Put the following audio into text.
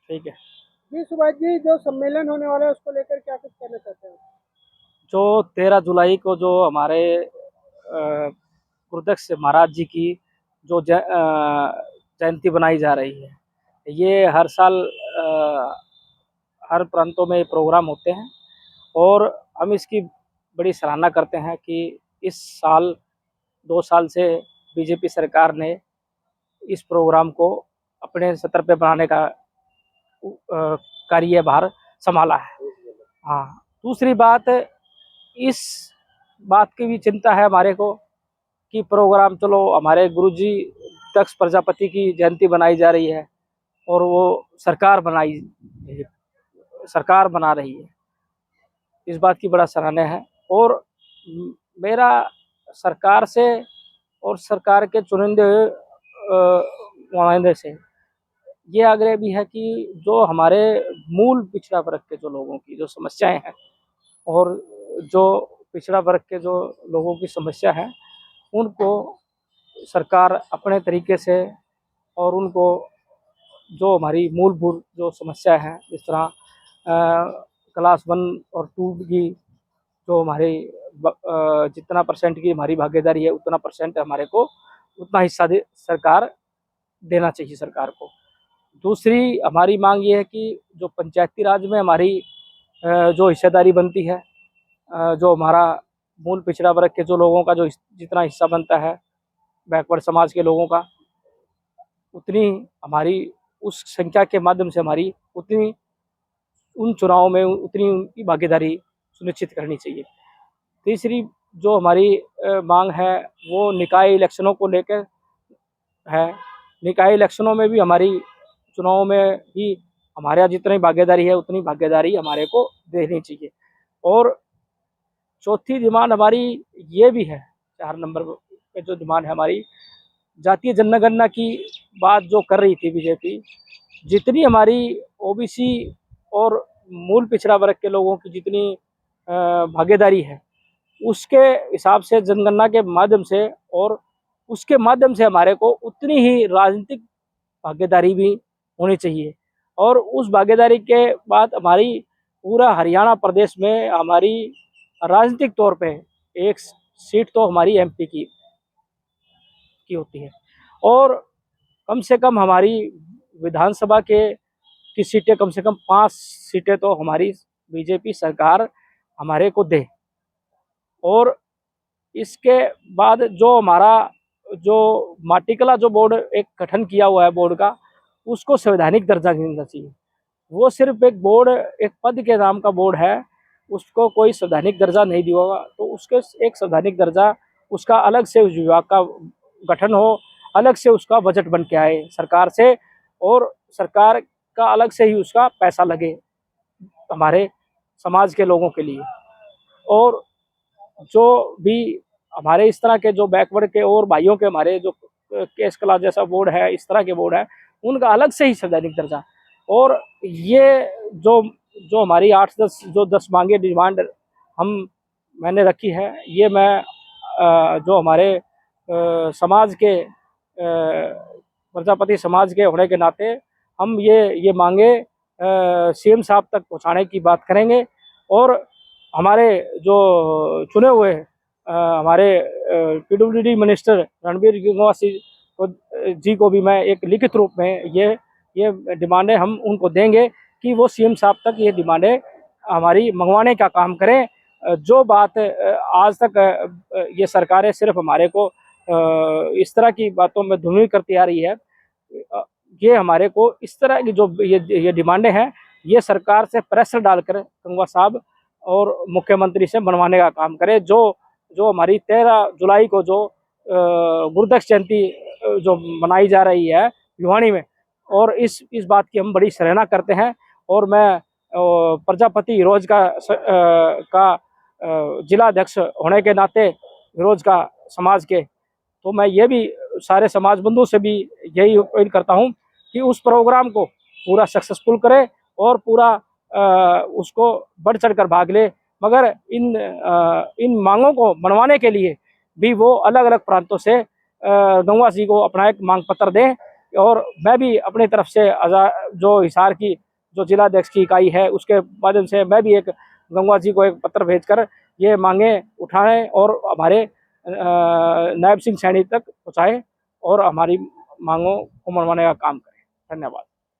ठीक है। जी सुभाष जी, जो सम्मेलन होने वाला है उसको लेकर क्या कुछ कहना चाहते हैं? जो 13 जुलाई को जो हमारे गुरुदत्त महाराज जी की जो जयंती बनाई जा रही है, ये हर साल हर प्रांतों में प्रोग्राम होते हैं और हम इसकी बड़ी सराहना करते हैं कि इस साल 2 साल से बीजेपी सरकार ने इस प्रोग्राम को अपने सतर पे बनाने का कार्यभार संभाला है। हाँ, दूसरी बात, इस बात की भी चिंता है हमारे को कि प्रोग्राम, चलो हमारे गुरुजी दक्ष प्रजापति की जयंती बनाई जा रही है और वो सरकार बना रही है, इस बात की बड़ा सराहना है। और मेरा सरकार से और सरकार के चुनिंदे नुमाइंदे से ये आग्रह भी है कि जो हमारे मूल पिछड़ा वर्ग के जो लोगों की जो समस्याएं हैं और जो पिछड़ा वर्ग के जो लोगों की समस्या है, उनको सरकार अपने तरीके से और उनको जो हमारी मूलभूत जो समस्या है, जिस तरह क्लास 1 और 2 की जो हमारे जितना परसेंट की हमारी भागीदारी है, उतना परसेंट हमारे को उतना हिस्सा सरकार देना चाहिए सरकार को। दूसरी हमारी मांग ये है कि जो पंचायती राज में हमारी जो हिस्सेदारी बनती है, जो हमारा मूल पिछड़ा वर्ग के जो लोगों का जो जितना हिस्सा बनता है, बैकवर्ड समाज के लोगों का, उतनी हमारी उस संख्या के माध्यम से हमारी उतनी उन चुनावों में उतनी उनकी भागीदारी सुनिश्चित करनी चाहिए। तीसरी जो हमारी मांग है वो निकाय इलेक्शनों को लेकर है। निकाय इलेक्शनों में भी हमारी चुनावों में भी हमारे यहाँ जितनी भागीदारी है उतनी भागीदारी हमारे को देनी चाहिए। और चौथी डिमांड हमारी ये भी है, 4 नंबर पे जो डिमांड है हमारी, जातीय जनगणना की बात जो कर रही थी बीजेपी, जितनी हमारी ओबीसी और मूल पिछड़ा वर्ग के लोगों की जितनी भागीदारी है, उसके हिसाब से जनगणना के माध्यम से और उसके माध्यम से हमारे को उतनी ही राजनीतिक भागीदारी भी होनी चाहिए। और उस भागीदारी के बाद हमारी पूरा हरियाणा प्रदेश में हमारी राजनीतिक तौर पे एक सीट तो हमारी एमपी की होती है और कम से कम हमारी विधानसभा की सीटें, कम से कम 5 सीटें तो हमारी बीजेपी सरकार हमारे को दे। और इसके बाद जो हमारा जो माटीकला जो बोर्ड एक गठन किया हुआ है बोर्ड का, उसको संवैधानिक दर्जा मिलना चाहिए। वो सिर्फ एक बोर्ड, एक पद के नाम का बोर्ड है, उसको कोई संवैधानिक दर्जा नहीं दिया होगा, तो उसके एक संवैधानिक दर्जा, उसका अलग से उस विभाग का गठन हो, अलग से उसका बजट बन के आए सरकार से और सरकार का अलग से ही उसका पैसा लगे हमारे समाज के लोगों के लिए। और जो भी हमारे इस तरह के जो बैकवर्ड के और भाइयों के हमारे जो केस कला जैसा बोर्ड है, इस तरह के बोर्ड है, उनका अलग से ही संवैधानिक दर्जा। और ये जो जो हमारी 8-10 जो 10 मांगे डिमांड मैंने रखी है, ये मैं जो हमारे समाज के प्रजापति समाज के होने के नाते हम ये मांगे सीएम साहब तक पहुंचाने की बात करेंगे। और हमारे जो चुने हुए हमारे पीडब्ल्यूडी मिनिस्टर रणबीर गिंगवा जी को भी मैं एक लिखित रूप में ये डिमांडें हम उनको देंगे कि वो सीएम साहब तक ये डिमांडें हमारी मंगवाने का काम करें। जो बात आज तक ये सरकारें सिर्फ हमारे को इस तरह की बातों में धुनी करती आ रही है, ये हमारे को इस तरह की जो ये डिमांडें हैं, ये सरकार से प्रेशर डालकर गंगवा साहब और मुख्यमंत्री से बनवाने का काम करे। जो हमारी 13 जुलाई को जो गुरुदत्त जयंती जो मनाई जा रही है भिवानी में, और इस बात की हम बड़ी सराहना करते हैं। और मैं प्रजापति हिरोज का जिला अध्यक्ष होने के नाते हिरोज का समाज के, तो मैं ये भी सारे समाज बंधुओं से भी यही अपील करता हूँ कि उस प्रोग्राम को पूरा सक्सेसफुल करे और पूरा उसको बढ़ चढ़ कर भाग ले। मगर इन मांगों को बनवाने के लिए भी वो अलग अलग प्रांतों से गंगवा जी को अपना एक मांग पत्र दें और मैं भी अपनी तरफ से जो हिसार की जो जिलाध्यक्ष की इकाई है उसके माध्यम से मैं भी एक गंगवा जी को एक पत्र भेजकर ये मांगे उठाएं और हमारे नायब सिंह सैनी तक पहुँचाएं और हमारी मांगों को मनवाने का काम करें। धन्यवाद।